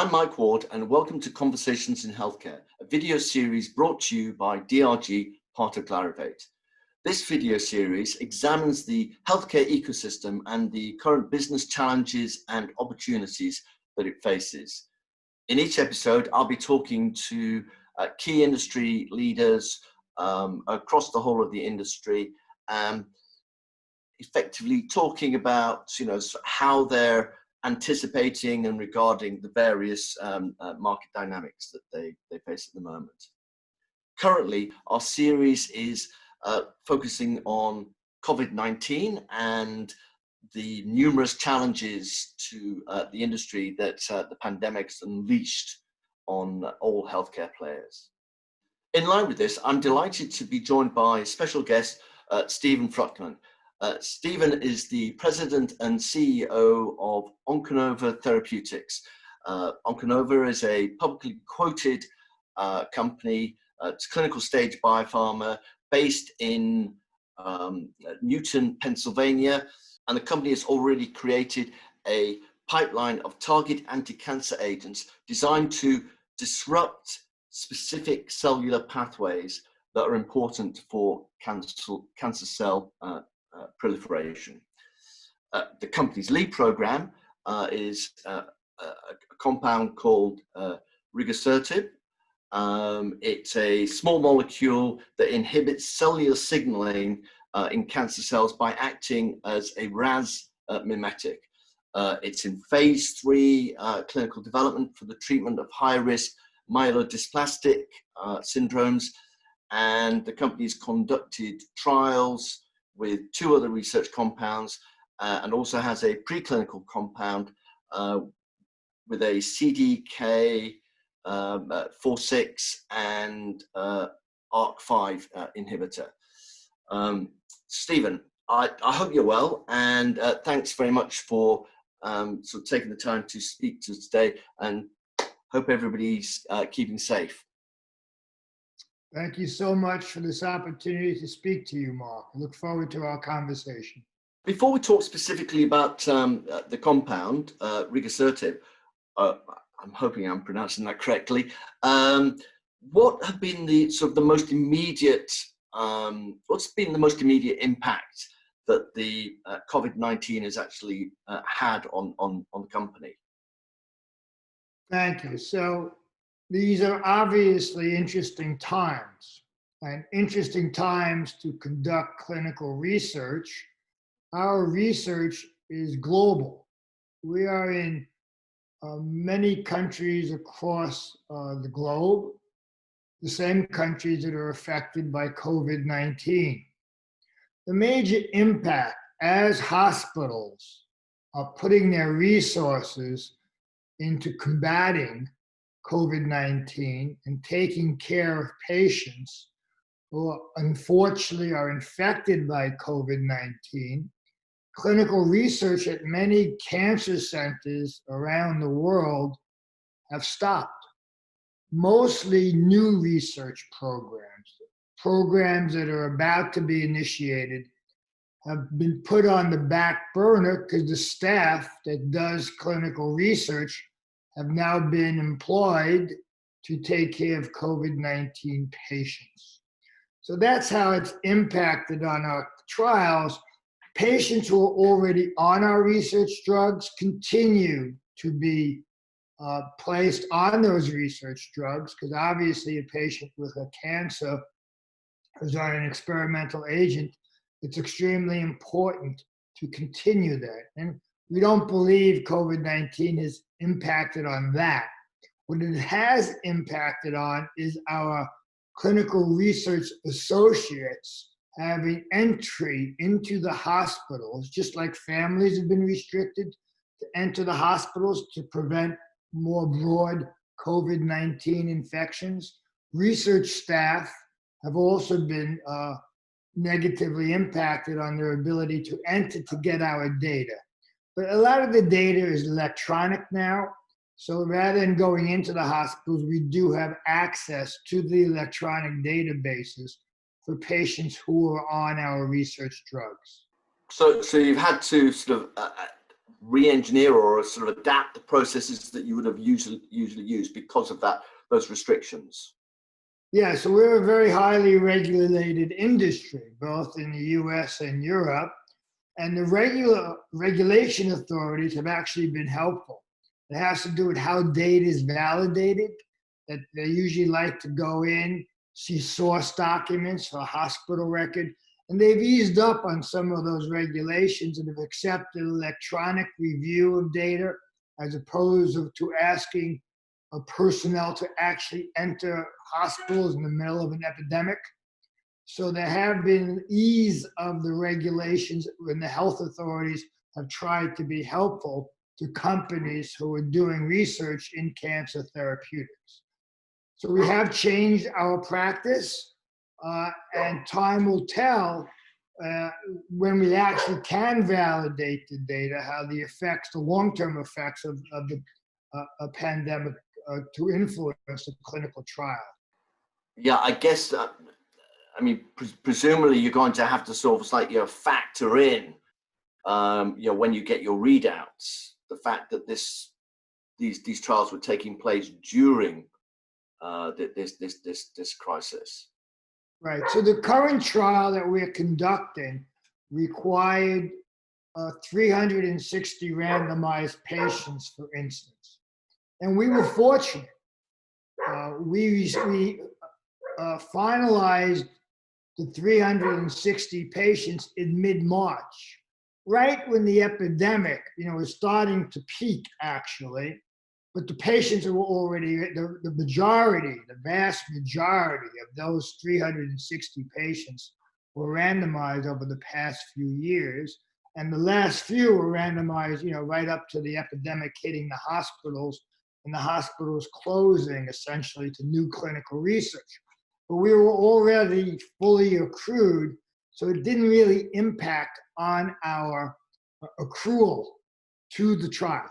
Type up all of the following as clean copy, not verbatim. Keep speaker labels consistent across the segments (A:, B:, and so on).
A: I'm Mike Ward, and welcome to Conversations in Healthcare, a video series brought to you by DRG, part of Clarivate. This video series examines the healthcare ecosystem and the current business challenges and opportunities that it faces. In each episode, I'll be talking to key industry leaders across the whole of the industry, effectively talking about how they're anticipating and regarding the various market dynamics that they face at the moment. Currently, our series is focusing on COVID-19 and the numerous challenges to the industry that the pandemic's unleashed on all healthcare players. In line with this, I'm delighted to be joined by special guest Steve Fruchtman. Stephen is the president and CEO of Onconova Therapeutics. Onconova is a publicly quoted company. It's clinical stage biopharma based in Newton, Pennsylvania, and the company has already created a pipeline of target anti-cancer agents designed to disrupt specific cellular pathways that are important for cancer cell proliferation. The company's lead program is a compound called rigosertib. It's a small molecule that inhibits cellular signaling in cancer cells by acting as a RAS mimetic. It's in phase 3 clinical development for the treatment of high-risk myelodysplastic syndromes, and the company's conducted trials with 2 other research compounds and also has a preclinical compound with a CDK4/6 and ARK5 inhibitor. Stephen, I hope you're well, and thanks very much for sort of taking the time to speak to us today, and hope everybody's keeping safe.
B: Thank you so much for this opportunity to speak to you, Mark. I look forward to our conversation.
A: Before we talk specifically about the compound, rigosertib, I'm hoping I'm pronouncing that correctly. What have been the most immediate, what's been the most immediate impact that the COVID-19 has actually had on the company?
B: Thank you. So these are obviously interesting times, and interesting times to conduct clinical research. Our research is global. We are in many countries across the globe, the same countries that are affected by COVID-19. The major impact as hospitals are putting their resources into combating COVID-19 and taking care of patients who unfortunately are infected by COVID-19, clinical research at many cancer centers around the world have stopped. Mostly new research programs that are about to be initiated have been put on the back burner because the staff that does clinical research have now been employed to take care of COVID-19 patients. So that's how it's impacted on our trials. Patients who are already on our research drugs continue to be placed on those research drugs, because obviously a patient with a cancer who's on an experimental agent, it's extremely important to continue that. And we don't believe COVID-19 has impacted on that. What it has impacted on is our clinical research associates having entry into the hospitals, just like families have been restricted to enter the hospitals to prevent more broad COVID-19 infections. Research staff have also been negatively impacted on their ability to enter to get our data. But a lot of the data is electronic now. So rather than going into the hospitals, we do have access to the electronic databases for patients who are on our research drugs.
A: So you've had to re-engineer or sort of adapt the processes that you would have usually used because of those restrictions?
B: Yeah, so we're a very highly regulated industry, both in the US and Europe. And the regulation authorities have actually been helpful. It has to do with how data is validated, that they usually like to go in, see source documents for a hospital record, and they've eased up on some of those regulations and have accepted electronic review of data as opposed to asking a personnel to actually enter hospitals in the middle of an epidemic. So there have been ease of the regulations when the health authorities have tried to be helpful to companies who are doing research in cancer therapeutics. So we have changed our practice, and time will tell when we actually can validate the data, how the effects, the long-term effects of the pandemic to influence the clinical trial.
A: Yeah, I guess, I mean, presumably you're going to have to sort of like, factor in, when you get your readouts, the fact that these trials were taking place during this crisis.
B: Right. So the current trial that we're conducting required 360 randomized patients, for instance, and we were fortunate. We finalized the 360 patients in mid-March, right when the epidemic, was starting to peak, actually. But the patients were already, the vast majority of those 360 patients were randomized over the past few years. And the last few were randomized, right up to the epidemic hitting the hospitals and the hospitals closing essentially to new clinical research. But we were already fully accrued, so it didn't really impact on our accrual to the trial.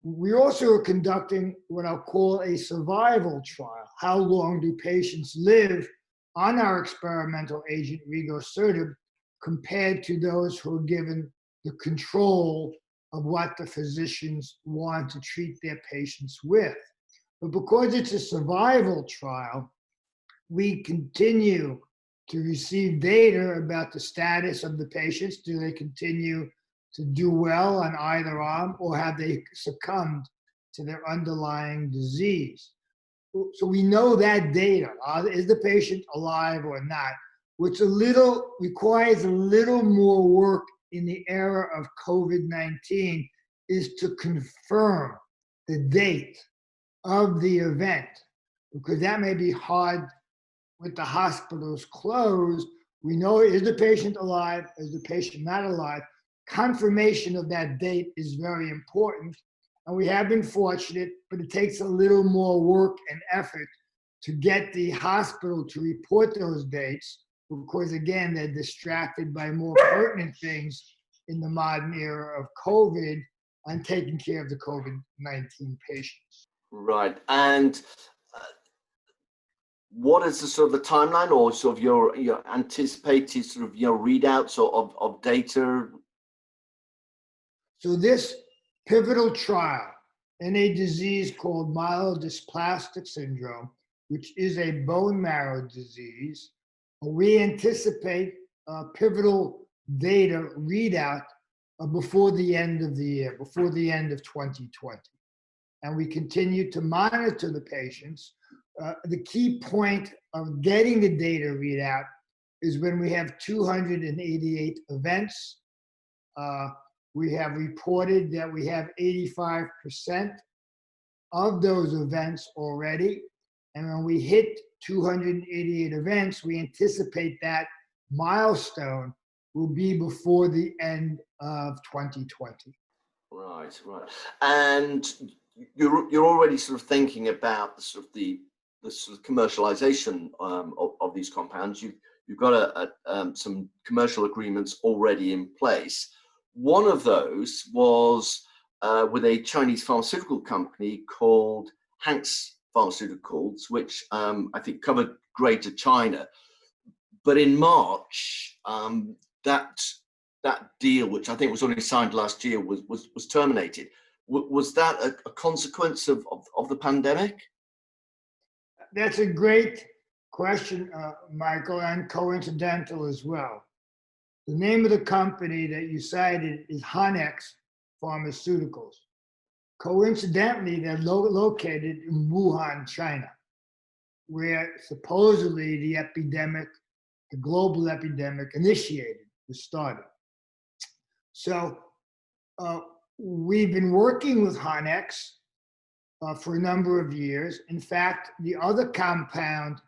B: We also are conducting what I'll call a survival trial. How long do patients live on our experimental agent, rigosertib, compared to those who are given the control of what the physicians want to treat their patients with? But because it's a survival trial, we continue to receive data about the status of the patients. Do they continue to do well on either arm, or have they succumbed to their underlying disease? So we know that data. Is the patient alive or not? Which requires a little more work in the era of COVID-19 is to confirm the date of the event, because that may be hard with the hospitals closed. We know, is the patient alive? Is the patient not alive? Confirmation of that date is very important. And we have been fortunate, but it takes a little more work and effort to get the hospital to report those dates, because again, they're distracted by more pertinent things in the modern era of COVID and taking care of the COVID-19 patients.
A: Right. And what is the sort of the timeline, or sort of your anticipated sort of readouts of data?
B: So this pivotal trial in a disease called myelodysplastic syndrome, which is a bone marrow disease, we anticipate pivotal data readout before the end of the year, before the end of 2020. And we continue to monitor the patients. The key point of getting the data readout is when we have 288 events. We have reported that we have 85% of those events already. And when we hit 288 events, we anticipate that milestone will be before the end of 2020.
A: Right. And you're already sort of thinking about the sort of commercialization of these compounds. You've got some commercial agreements already in place. One of those was with a Chinese pharmaceutical company called Hanks Pharmaceuticals, which I think covered Greater China. But in March, that that deal, which I think was only signed last year, was terminated. Was that a consequence of the pandemic?
B: That's a great question, Michael, and coincidental as well. The name of the company that you cited is Hanex Pharmaceuticals. Coincidentally, they're located in Wuhan, China, where supposedly the epidemic, the global epidemic initiated, was started. So we've been working with Hanex for a number of years. In fact, the other compound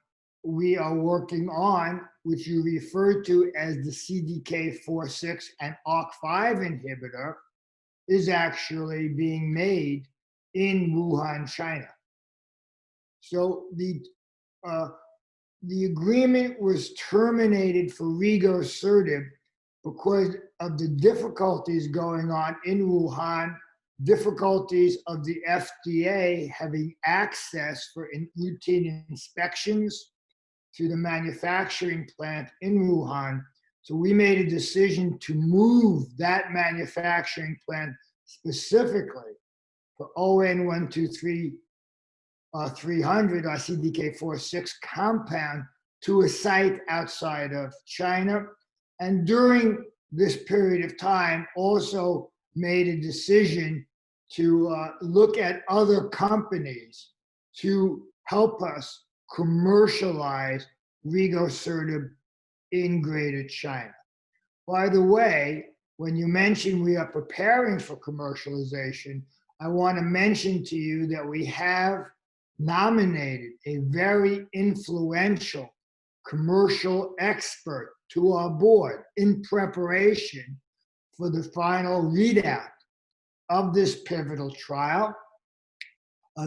B: we are working on, which you referred to as the CDK4/6 and ARK5 inhibitor, is actually being made in Wuhan, China. So the agreement was terminated for rigosertib because of the difficulties going on in Wuhan, difficulties of the FDA having access for routine inspections to the manufacturing plant in Wuhan. So we made a decision to move that manufacturing plant specifically for ON123 300, our CDK4/6 compound, to a site outside of China. And during this period of time, also made a decision to look at other companies to help us commercialize rigosertib in Greater China. By the way, when you mentioned we are preparing for commercialization, I want to mention to you that we have nominated a very influential commercial expert to our board in preparation for the final readout of this pivotal trial.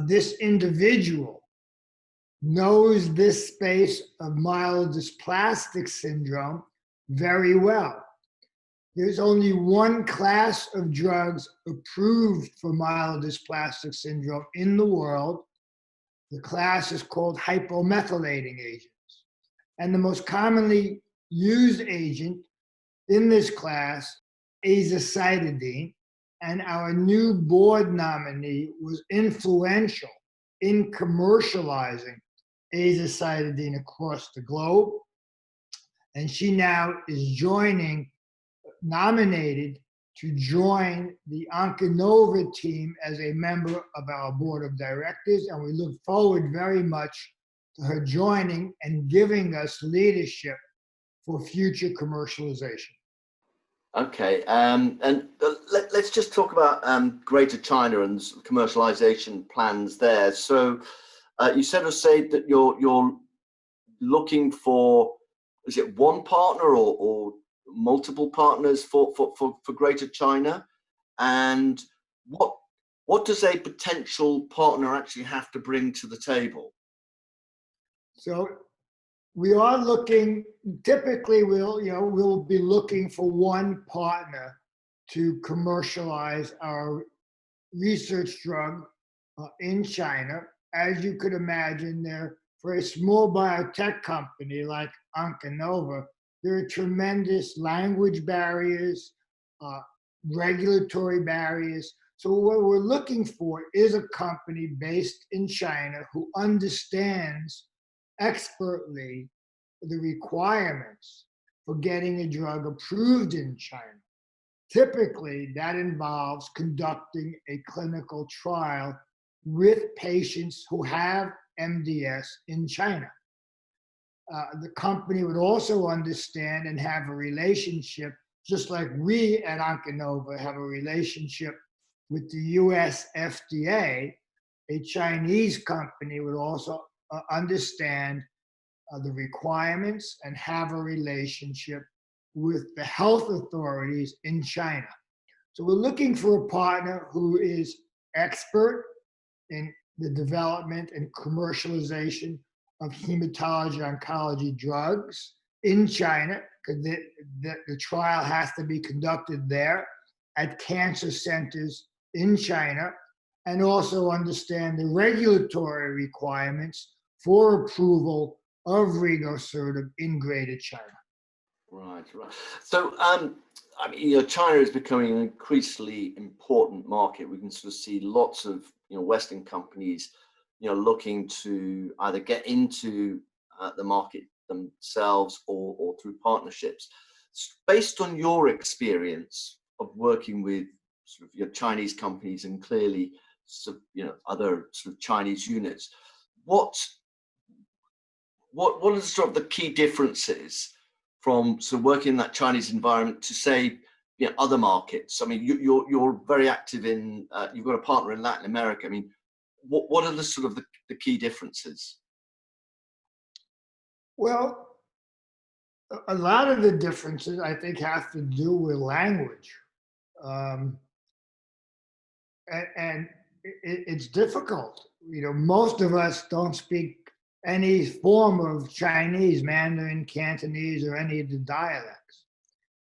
B: This individual knows this space of myelodysplastic syndrome very well. There's only one class of drugs approved for myelodysplastic syndrome in the world. The class is called hypomethylating agents. And the most commonly used agent in this class, azacitidine, and our new board nominee was influential in commercializing azacitidine across the globe. And she now is nominated to join the Onconova team as a member of our board of directors. And we look forward very much to her joining and giving us leadership for future commercialization.
A: Okay, and let's just talk about Greater China and commercialization plans there. So you said that you're looking for, is it one partner or multiple partners for Greater China? And what does a potential partner actually have to bring to the table?
B: So we are looking, typically we'll be looking for one partner to commercialize our research drug in China. As you could imagine, for a small biotech company like Onconova, there are tremendous language barriers, regulatory barriers. So what we're looking for is a company based in China who understands expertly the requirements for getting a drug approved in China. Typically, that involves conducting a clinical trial with patients who have MDS in China. The company would also understand and have a relationship, just like we at Onconova have a relationship with the US FDA. A Chinese company would also understand the requirements and have a relationship with the health authorities in China. So we're looking for a partner who is expert in the development and commercialization of hematology oncology drugs in China, because the trial has to be conducted there at cancer centers in China, and also understand the regulatory requirements for approval of rigosertib in Greater China.
A: Right, right. So, I mean, China is becoming an increasingly important market. We can sort of see lots of, Western companies, looking to either get into the market themselves or through partnerships. Based on your experience of working with sort of your Chinese companies and clearly, other sort of Chinese units, what what are sort of the key differences from sort of working in that Chinese environment to say, other markets? I mean, you're very active in, you've got a partner in Latin America. I mean, what are the sort of the key differences?
B: Well, a lot of the differences I think have to do with language. Um, and it's difficult. Most of us don't speak any form of Chinese, Mandarin, Cantonese, or any of the dialects.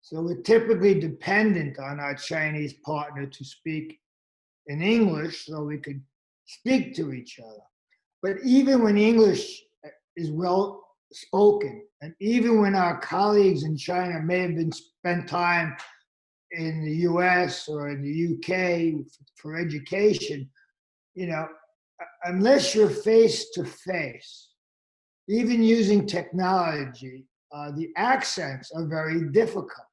B: So we're typically dependent on our Chinese partner to speak in English so we could speak to each other. But even when English is well spoken, and even when our colleagues in China may have been spent time in the US or in the UK for education, unless you're face to face, even using technology, the accents are very difficult.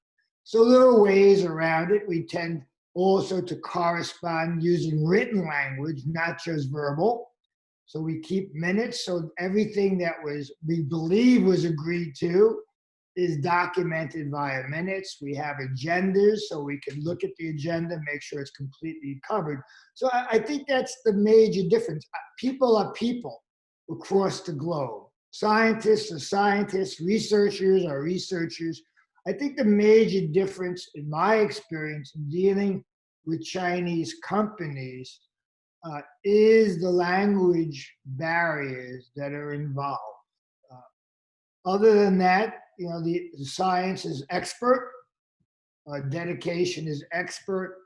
B: So there are ways around it. We tend also to correspond using written language, not just verbal. So we keep minutes. So everything that we believe was agreed to is documented via minutes. We have agendas, so we can look at the agenda, make sure it's completely covered. So I think that's the major difference. People are people across the globe. Scientists are scientists, researchers are researchers. I think the major difference in my experience in dealing with Chinese companies is the language barriers that are involved. Other than that, the science is expert, dedication is expert,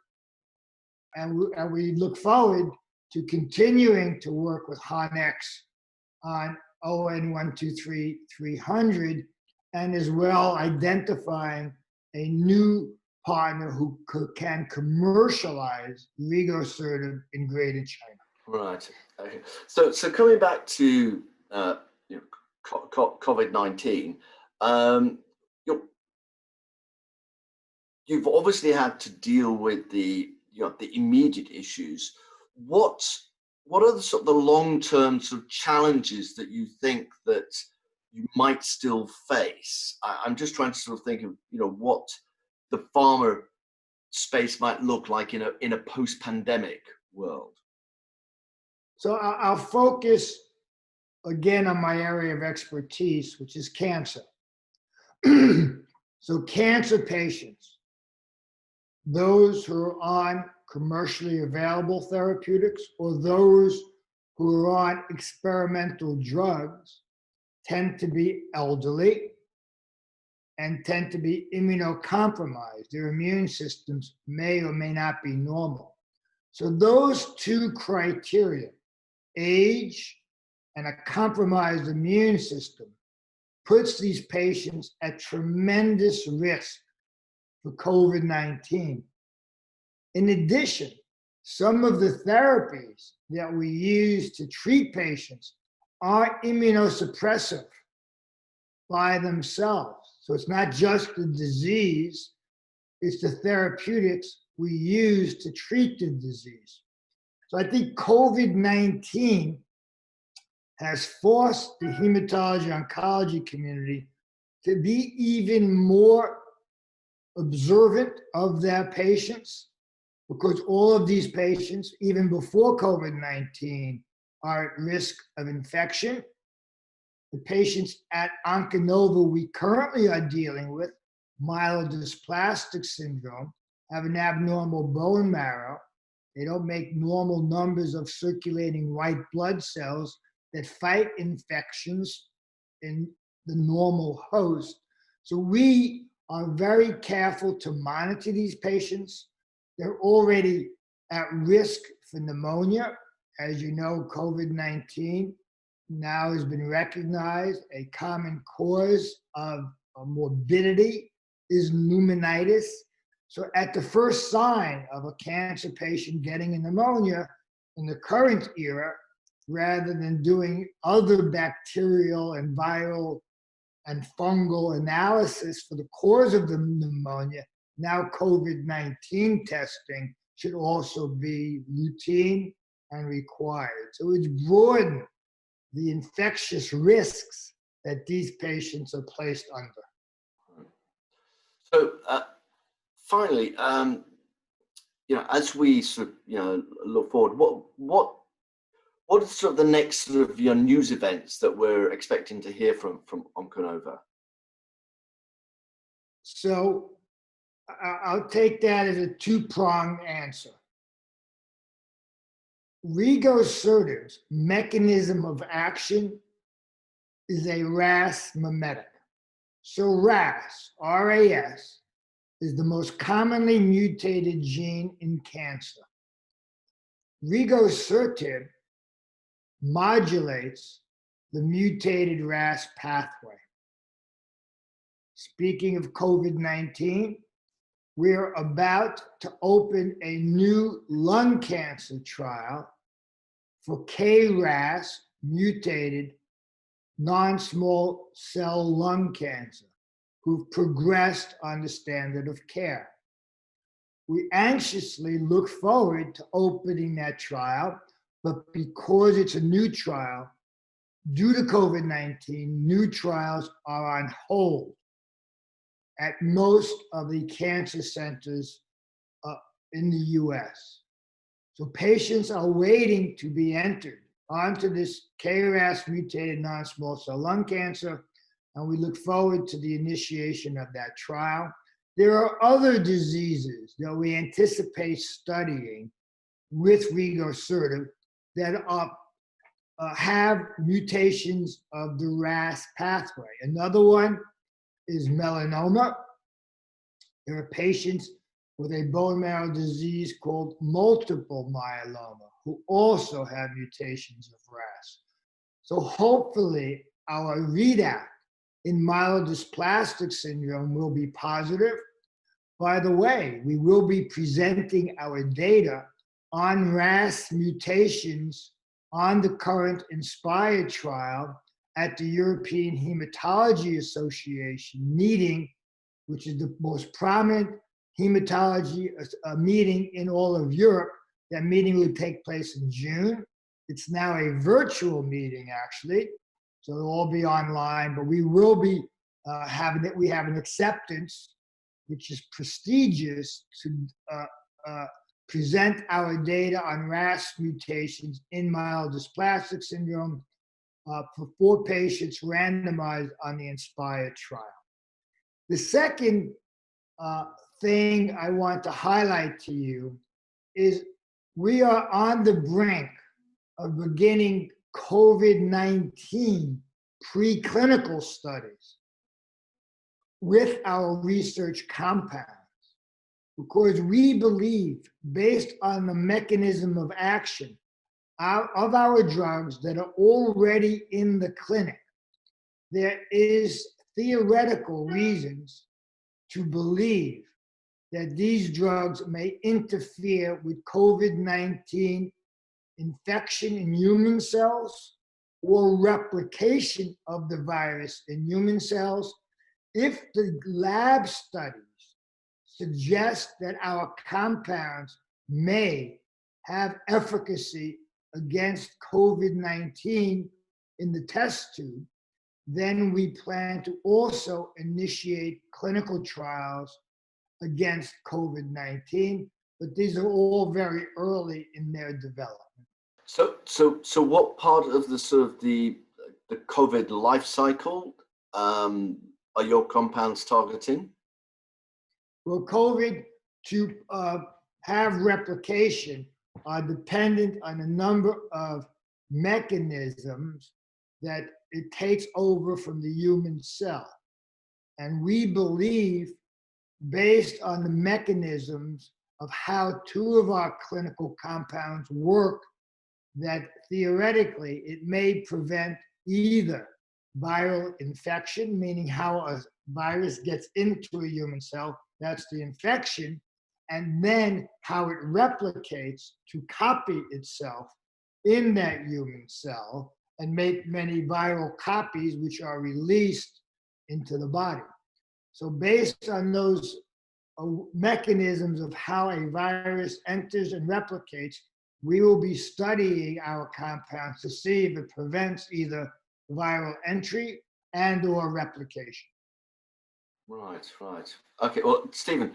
B: and we look forward to continuing to work with Hanex on ON123300, and as well identifying a new partner who can commercialize rigosertib in Greater China.
A: Right. Okay. So coming back to COVID-19, you've obviously had to deal with the immediate issues. What are the sort of the long-term sort of challenges that you think that you might still face? I'm just trying to sort of think of what the pharma space might look like in a post-pandemic world.
B: So I'll focus again on my area of expertise, which is cancer. So cancer patients, those who are on commercially available therapeutics or those who are on experimental drugs, tend to be elderly and tend to be immunocompromised. Their immune systems may or may not be normal. So those two criteria, age and a compromised immune system, puts these patients at tremendous risk for COVID-19. In addition, some of the therapies that we use to treat patients are immunosuppressive by themselves. So it's not just the disease, it's the therapeutics we use to treat the disease. So I think COVID-19 has forced the hematology oncology community to be even more observant of their patients, because all of these patients, even before COVID-19, are at risk of infection. The patients at Onconova we currently are dealing with, myelodysplastic syndrome, have an abnormal bone marrow. They don't make normal numbers of circulating white blood cells that fight infections in the normal host. So we are very careful to monitor these patients. They're already at risk for pneumonia. As you know, COVID-19 now has been recognized a common cause of morbidity is pneumonitis. So at the first sign of a cancer patient getting a pneumonia in the current era, rather than doing other bacterial and viral and fungal analysis for the cause of the pneumonia, now COVID-19 testing should also be routine and required. So it's broadened the infectious risks that these patients are placed under.
A: So finally, as we sort of, look forward, what are sort of the next sort of news events that we're expecting to hear from Onconova?
B: So I'll take that as a two-pronged answer. Rigosertib's mechanism of action is a RAS mimetic. So RAS, RAS, is the most commonly mutated gene in cancer. Rigosertib modulates the mutated RAS pathway. Speaking of COVID-19, we're about to open a new lung cancer trial for KRAS mutated non-small cell lung cancer who've progressed on the standard of care. We anxiously look forward to opening that trial, but because it's a new trial, due to COVID-19, new trials are on hold at most of the cancer centers in the US. So patients are waiting to be entered onto this KRAS mutated non-small cell lung cancer, and we look forward to the initiation of that trial. There are other diseases that we anticipate studying with rigosertib that have mutations of the RAS pathway. Another one is melanoma. There are patients with a bone marrow disease called multiple myeloma who also have mutations of RAS. So hopefully our readout in myelodysplastic syndrome will be positive. By the way, we will be presenting our data on RAS mutations on the current INSPIRE trial at the European Haematology Association meeting, which is the most prominent hematology meeting in all of Europe. That meeting will take place in June. It's now a virtual meeting, actually, so it'll all be online, but we will be we have an acceptance, which is prestigious, to present our data on RAS mutations in myelodysplastic syndrome for 4 patients randomized on the INSPIRE trial. The second thing I want to highlight to you is we are on the brink of beginning COVID-19 preclinical studies with our research compounds, because we believe, based on the mechanism of action of our drugs that are already in the clinic, there is theoretical reasons to believe that these drugs may interfere with COVID-19 infection in human cells or replication of the virus in human cells if the lab studies suggest that our compounds may have efficacy against COVID-19 in the test tube. Then we plan to also initiate clinical trials against COVID-19, but these are all very early in their development.
A: So what part of the sort of the COVID life cycle are your compounds targeting?
B: Well, COVID to have replication are dependent on a number of mechanisms that it takes over from the human cell. And we believe, based on the mechanisms of how 2 of our clinical compounds work, that theoretically it may prevent either viral infection, meaning how a virus gets into a human cell, that's the infection, and then how it replicates to copy itself in that human cell and make many viral copies which are released into the body. So based on those mechanisms of how a virus enters and replicates, we will be studying our compounds to see if it prevents either viral entry and or replication.
A: Right, right. Okay, well, Stephen,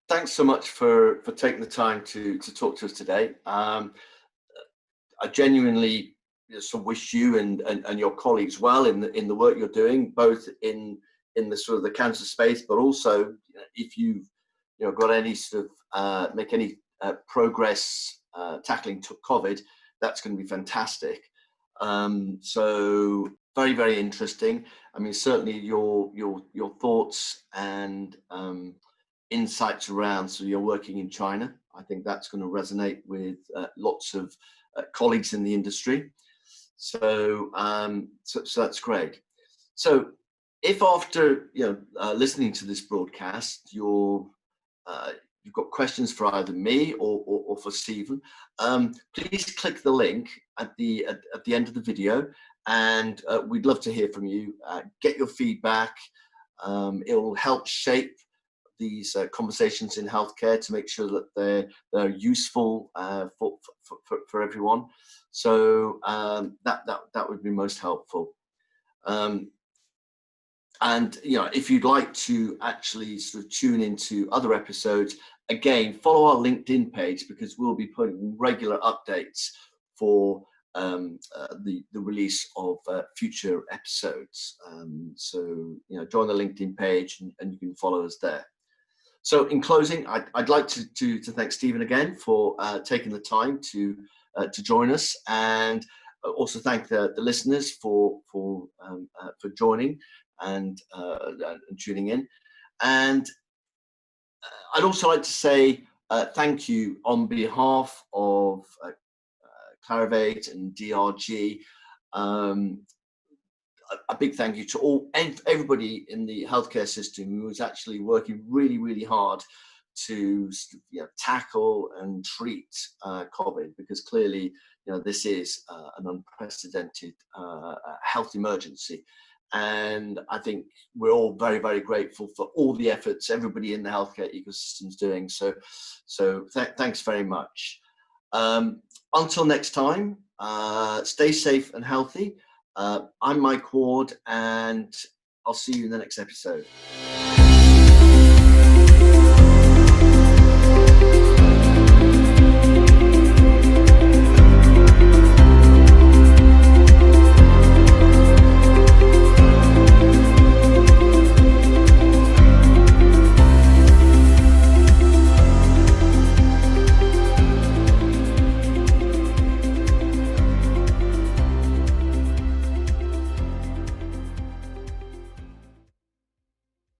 A: thanks so much for taking the time to talk to us today. I genuinely sort of wish you and your colleagues well in the work you're doing, both in the sort of the cancer space, but also if you've got any sort of make any progress tackling COVID, that's going to be fantastic. So very, very interesting. I mean, certainly your thoughts and insights around, so you're working in China, I think that's going to resonate with lots of colleagues in the industry. So, so that's great. So if after listening to this broadcast, you've got questions for either me or for Stephen, please click the link at the end of the video, and we'd love to hear from you. Get your feedback. It will help shape these conversations in healthcare to make sure that they're useful for everyone. So that would be most helpful. And if you'd like to actually sort of tune into other episodes, again, follow our LinkedIn page, because we'll be putting regular updates for the release of future episodes. So join the LinkedIn page and you can follow us there. So in closing, I'd like to thank Stephen again for taking the time to join us, and also thank the listeners for joining and tuning in. And I'd also like to say thank you on behalf of Clarivate and DRG. A big thank you to everybody in the healthcare system who is actually working really, really hard to tackle and treat COVID, because clearly this is an unprecedented health emergency. And I think we're all very, very grateful for all the efforts everybody in the healthcare ecosystem is doing. So thanks very much. Until next time, stay safe and healthy. I'm Mike Ward, and I'll see you in the next episode.